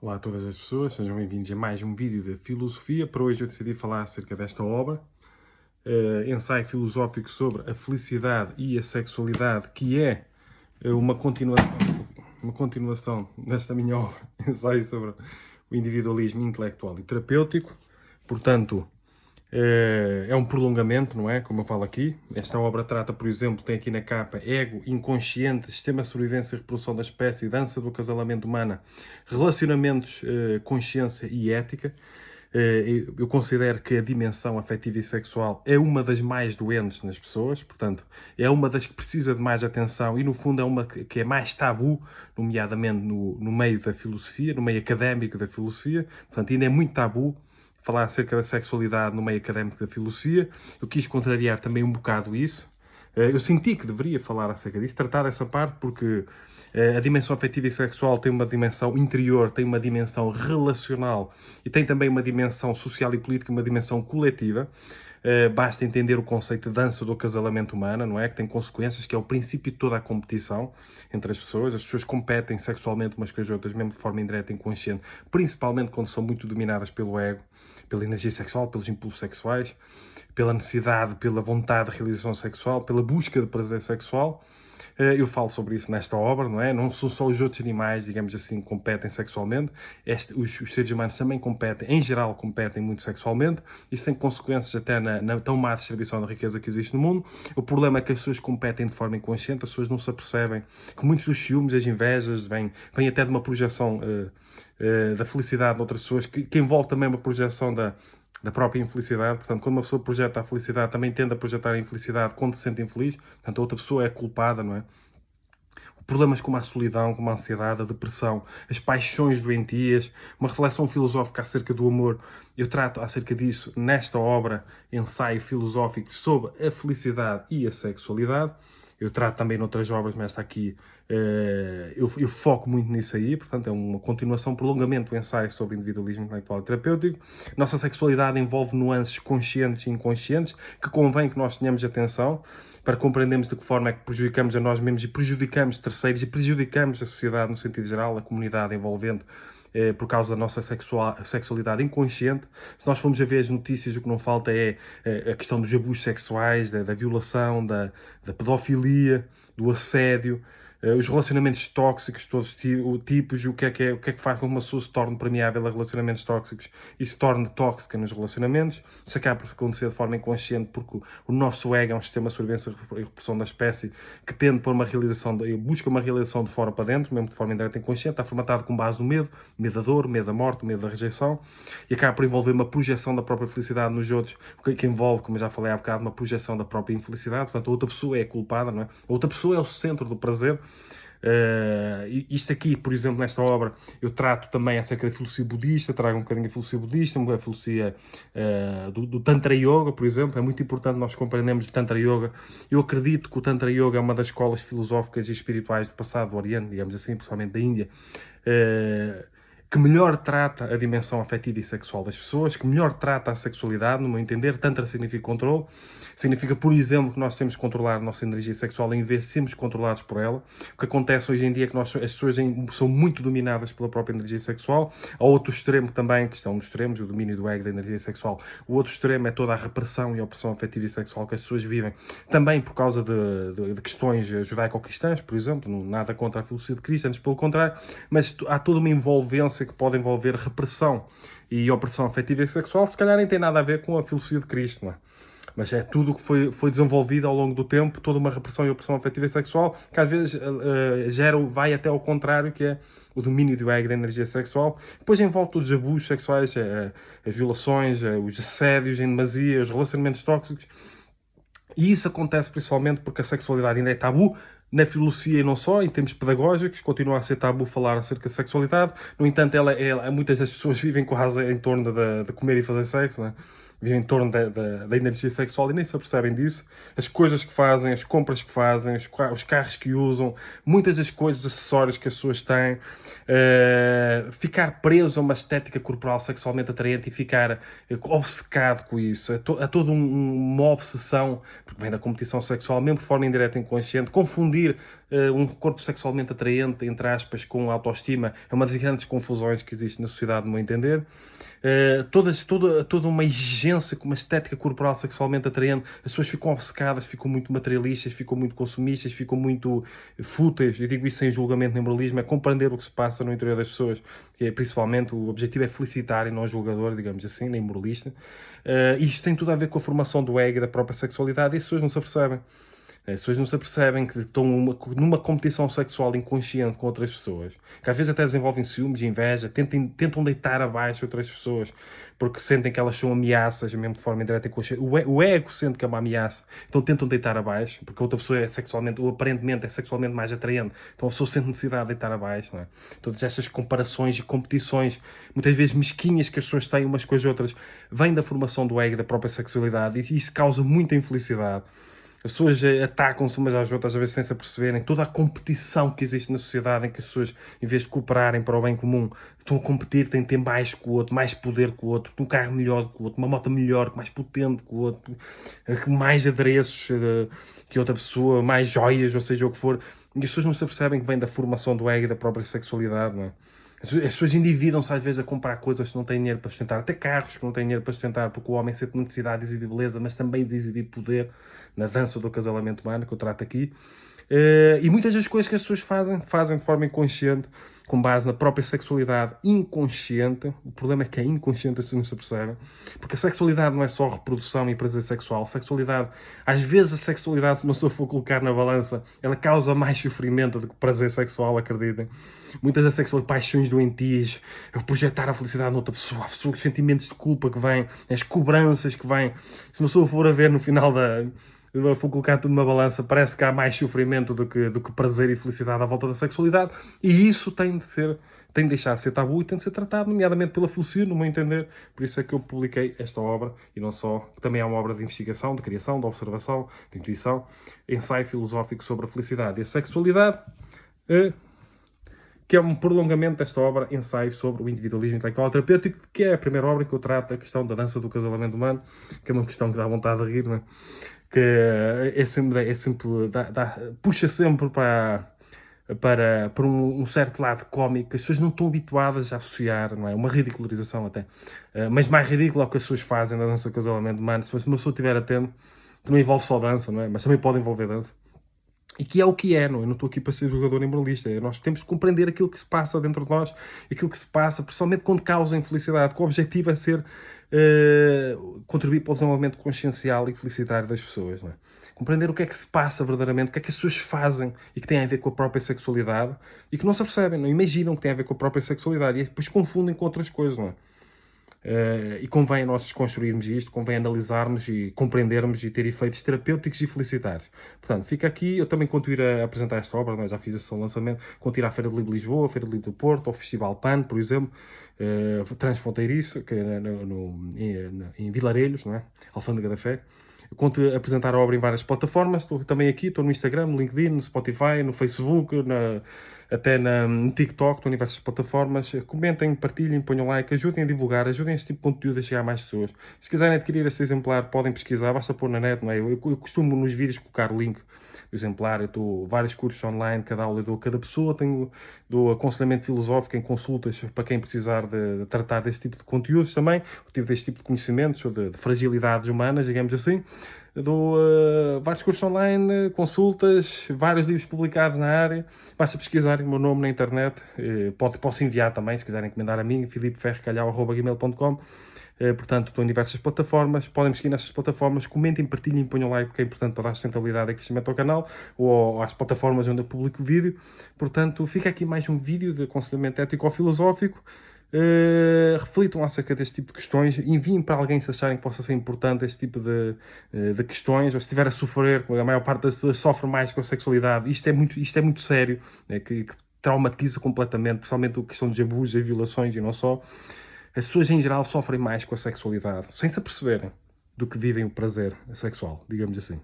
Olá a todas as pessoas, sejam bem-vindos a mais um vídeo da filosofia. Para hoje eu decidi falar acerca desta obra, ensaio filosófico sobre a felicidade e a sexualidade, que é uma continuação desta minha obra, ensaio sobre o individualismo intelectual e terapêutico. Portanto, é um prolongamento, não é? Como eu falo aqui. Esta obra trata, por exemplo, tem aqui na capa ego, inconsciente, sistema de sobrevivência e reprodução da espécie, dança do acasalamento humano, relacionamentos, consciência e ética. Eu considero que a dimensão afetiva e sexual é uma das mais doentes nas pessoas, portanto, é uma das que precisa de mais atenção e, no fundo, é uma que é mais tabu, nomeadamente no meio da filosofia, no meio académico da filosofia. Portanto, ainda é muito tabu falar acerca da sexualidade no meio académico da filosofia. Eu quis contrariar também um bocado isso. Eu senti que deveria falar acerca disso, tratar dessa parte, porque a dimensão afetiva e sexual tem uma dimensão interior, tem uma dimensão relacional e tem também uma dimensão social e política, uma dimensão coletiva. Basta entender o conceito de dança do acasalamento humano, não é? Que tem consequências, que é o princípio de toda a competição entre as pessoas competem sexualmente umas com as outras, mesmo de forma indireta e inconsciente, principalmente quando são muito dominadas pelo ego, pela energia sexual, pelos impulsos sexuais, pela necessidade, pela vontade de realização sexual, pela busca de prazer sexual. Eu falo sobre isso nesta obra, não é? Não são só os outros animais, digamos assim, que competem sexualmente. Os seres humanos também competem, em geral, competem muito sexualmente. Isso tem consequências até na tão má distribuição da riqueza que existe no mundo. O problema é que as pessoas competem de forma inconsciente, as pessoas não se apercebem que muitos dos ciúmes, as invejas, vêm até de uma projeção da felicidade de outras pessoas, que envolve também uma projeção da própria infelicidade. Portanto, quando uma pessoa projeta a felicidade, também tende a projetar a infelicidade quando se sente infeliz. Portanto, a outra pessoa é culpada, não é? Problemas como a solidão, como a ansiedade, a depressão, as paixões doentias, uma reflexão filosófica acerca do amor. Eu trato acerca disso nesta obra, ensaio filosófico sobre a felicidade e a sexualidade. Eu trato também noutras obras, mas esta aqui eu foco muito nisso aí, portanto é uma continuação, prolongamento do ensaio sobre individualismo intelectual e terapêutico. Nossa sexualidade envolve nuances conscientes e inconscientes que convém que nós tenhamos atenção para compreendermos de que forma é que prejudicamos a nós mesmos e prejudicamos terceiros e prejudicamos a sociedade no sentido geral, a comunidade envolvente, por causa da nossa sexualidade inconsciente. Se nós formos a ver as notícias, o que não falta é a questão dos abusos sexuais, da violação, da pedofilia, do assédio, os relacionamentos tóxicos, todos os tipos, o que é que faz com que uma pessoa se torne permeável a relacionamentos tóxicos e se torne tóxica nos relacionamentos. Isso acaba por acontecer de forma inconsciente, porque o nosso ego é um sistema de sobrevivência e reprodução da espécie que tende por busca uma realização de fora para dentro, mesmo de forma indireta e inconsciente, está formatado com base no medo da dor, medo da morte, medo da rejeição, e acaba por envolver uma projeção da própria felicidade nos outros, o que envolve, como eu já falei há bocado, uma projeção da própria infelicidade. Portanto, a outra pessoa é a culpada, não é? A outra pessoa é o centro do prazer. Isto aqui, por exemplo, nesta obra, eu trato também acerca da filosofia budista, trago um bocadinho a filosofia budista, a filosofia do Tantra Yoga, por exemplo. É muito importante nós compreendermos o Tantra Yoga. Eu acredito que o Tantra Yoga é uma das escolas filosóficas e espirituais do passado do Oriente, digamos assim, principalmente da Índia, que melhor trata a dimensão afetiva e sexual das pessoas, que melhor trata a sexualidade, no meu entender. Tantra significa controle, significa, por exemplo, que nós temos que controlar a nossa energia sexual em vez de sermos controlados por ela. O que acontece hoje em dia é que as pessoas são muito dominadas pela própria energia sexual. Há outro extremo também, que estão nos extremos, o domínio do ego da energia sexual. O outro extremo é toda a repressão e a opressão afetiva e sexual que as pessoas vivem, também por causa de questões judaico-cristãs, por exemplo. Nada contra a filosofia de Cristo, antes pelo contrário, mas há toda uma envolvência que pode envolver repressão e opressão afetiva e sexual. Se calhar nem tem nada a ver com a filosofia de Cristo, não é? Mas é tudo o que foi desenvolvido ao longo do tempo, toda uma repressão e opressão afetiva e sexual, que às vezes vai até ao contrário, que é o domínio do ego da energia sexual. Depois envolve todos os abusos sexuais, as violações, os assédios em demasia, os relacionamentos tóxicos. E isso acontece principalmente porque a sexualidade ainda é tabu na filosofia e não só, em termos pedagógicos, continua a ser tabu falar acerca de sexualidade. No entanto, muitas das pessoas vivem quase em torno de comer e fazer sexo, né? Vivem em torno da energia sexual e nem se apercebem disso. As coisas que fazem, as compras que fazem, os carros que usam, muitas das coisas, os acessórios que as pessoas têm, ficar preso a uma estética corporal sexualmente atraente e ficar obcecado com isso, a toda uma obsessão, porque vem da competição sexual, mesmo de forma indireta e inconsciente, confundir um corpo sexualmente atraente, entre aspas, com autoestima, é uma das grandes confusões que existe na sociedade, no meu entender. Toda uma exigência com uma estética corporal sexualmente atraente, as pessoas ficam obcecadas, ficam muito materialistas, ficam muito consumistas, ficam muito fúteis. Eu digo isso sem julgamento nem moralismo, é compreender o que se passa no interior das pessoas, que é, principalmente o objetivo é felicitar e não julgador, digamos assim, nem moralista. Isto tem tudo a ver com a formação do ego e da própria sexualidade, e as pessoas não se apercebem. As pessoas não se apercebem que estão numa competição sexual inconsciente com outras pessoas, que às vezes até desenvolvem ciúmes e inveja, tentam deitar abaixo outras pessoas, porque sentem que elas são ameaças, mesmo de forma indireta e consciente. O ego sente que é uma ameaça, então tentam deitar abaixo, porque a outra pessoa é sexualmente, ou aparentemente é sexualmente mais atraente, então a pessoa sente necessidade de deitar abaixo, não é? Todas estas comparações e competições, muitas vezes mesquinhas, que as pessoas têm umas com as outras, vêm da formação do ego, da própria sexualidade, e isso causa muita infelicidade. As pessoas atacam-se umas às outras, às vezes sem se aperceberem. Toda a competição que existe na sociedade, em que as pessoas, em vez de cooperarem para o bem comum, estão a competir, têm de ter mais que o outro, mais poder que o outro, um carro melhor que o outro, uma moto melhor, mais potente que o outro, mais adereços que outra pessoa, mais joias, ou seja o que for. E as pessoas não se apercebem que vem da formação do ego e da própria sexualidade, não é? As pessoas endividam-se às vezes a comprar coisas que não têm dinheiro para sustentar, até carros que não têm dinheiro para sustentar, porque o homem sente necessidade de exibir beleza, mas também de exibir poder na dança do acasalamento humano, que eu trato aqui. E muitas das coisas que as pessoas fazem de forma inconsciente, com base na própria sexualidade inconsciente. O problema é que é inconsciente, as pessoas não se percebem, porque a sexualidade não é só reprodução e prazer sexual. Às vezes a sexualidade, se uma pessoa for colocar na balança, ela causa mais sofrimento do que prazer sexual, acreditem. Muitas das paixões doentias, projetar a felicidade noutra pessoa, os sentimentos de culpa que vêm, as cobranças que vêm. Se uma pessoa for a ver no final for colocar tudo numa balança, parece que há mais sofrimento do que prazer e felicidade à volta da sexualidade, e isso tem de deixar de ser tabu e tem de ser tratado, nomeadamente pela filosofia, no meu entender. Por isso é que eu publiquei esta obra, e não só, que também é uma obra de investigação, de criação, de observação, de intuição, ensaio filosófico sobre a felicidade e a sexualidade, que é um prolongamento desta obra, ensaio sobre o individualismo intelectual terapêutico, que é a primeira obra em que eu trato a questão da dança do acasalamento humano, que é uma questão que dá vontade de rir, não é? Que puxa sempre para um certo lado cómico, que as pessoas não estão habituadas a associar, não é? Uma ridicularização até. Mas mais ridículo é o que as pessoas fazem na dança do acasalamento humano. Se uma pessoa estiver atento, que não envolve só dança, não é? Mas também pode envolver dança. E que é, não é? Eu não estou aqui para ser jogador nem moralista. Nós temos que compreender aquilo que se passa dentro de nós, aquilo que se passa, principalmente quando causa infelicidade, que o objetivo é ser contribuir para o desenvolvimento consciencial e felicitário das pessoas, não é? Compreender o que é que se passa verdadeiramente, o que é que as pessoas fazem e que tem a ver com a própria sexualidade e que não se apercebem, não imaginam que tem a ver com a própria sexualidade e depois confundem com outras coisas, não é? E convém nós desconstruirmos isto, convém analisarmos e compreendermos e ter efeitos terapêuticos e felicitários. Portanto, fica aqui, eu também conto ir a apresentar esta obra, já fiz esse lançamento, conto ir à Feira do Livro de Lisboa, à Feira do Livro do Porto, ao Festival PAN, por exemplo, transfronteiriço, que é em Vilarelhos, não é? Alfândega da Fé. Conto apresentar a obra em várias plataformas, estou também aqui, estou no Instagram, no LinkedIn, no Spotify, no Facebook, até no TikTok, estou em diversas plataformas. Comentem, partilhem, ponham like, ajudem a divulgar, ajudem este tipo de conteúdo a chegar a mais pessoas. Se quiserem adquirir este exemplar, podem pesquisar, basta pôr na net, não é? Eu costumo nos vídeos colocar o link do exemplar, eu estou vários cursos online, cada aula eu dou a cada pessoa, dou aconselhamento filosófico em consultas para quem precisar de tratar deste tipo de conteúdos também, tive deste tipo de conhecimentos, ou de fragilidades humanas, digamos assim. Dou vários cursos online, consultas, vários livros publicados na área. Basta pesquisarem o meu nome na internet. Posso enviar também, se quiserem encomendar a mim, filipeferrecalhau@gmail.com. Portanto, estou em diversas plataformas. Podem me seguir nessas plataformas. Comentem, partilhem, ponham like, porque é importante para dar sustentabilidade e crescimento ao canal ou às plataformas onde eu publico o vídeo. Portanto, fica aqui mais um vídeo de aconselhamento ético-filosófico. Reflitam acerca deste tipo de questões, enviem para alguém se acharem que possa ser importante este tipo de questões, ou se estiver a sofrer, a maior parte das pessoas sofre mais com a sexualidade, isto é muito sério, né, que traumatiza completamente, principalmente a questão de abusos e violações e não só. As pessoas em geral sofrem mais com a sexualidade, sem se aperceberem, do que vivem o prazer sexual, digamos assim.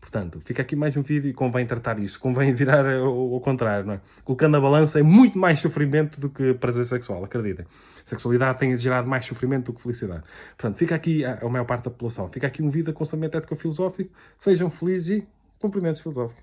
Portanto, fica aqui mais um vídeo e convém tratar isso, convém virar ao contrário, não é? Colocando a balança é muito mais sofrimento do que prazer sexual, acreditem. Sexualidade tem gerado mais sofrimento do que felicidade. Portanto, fica aqui, a maior parte da população, fica aqui um vídeo de aconselhamento ético-filosófico, sejam felizes e cumprimentos filosóficos.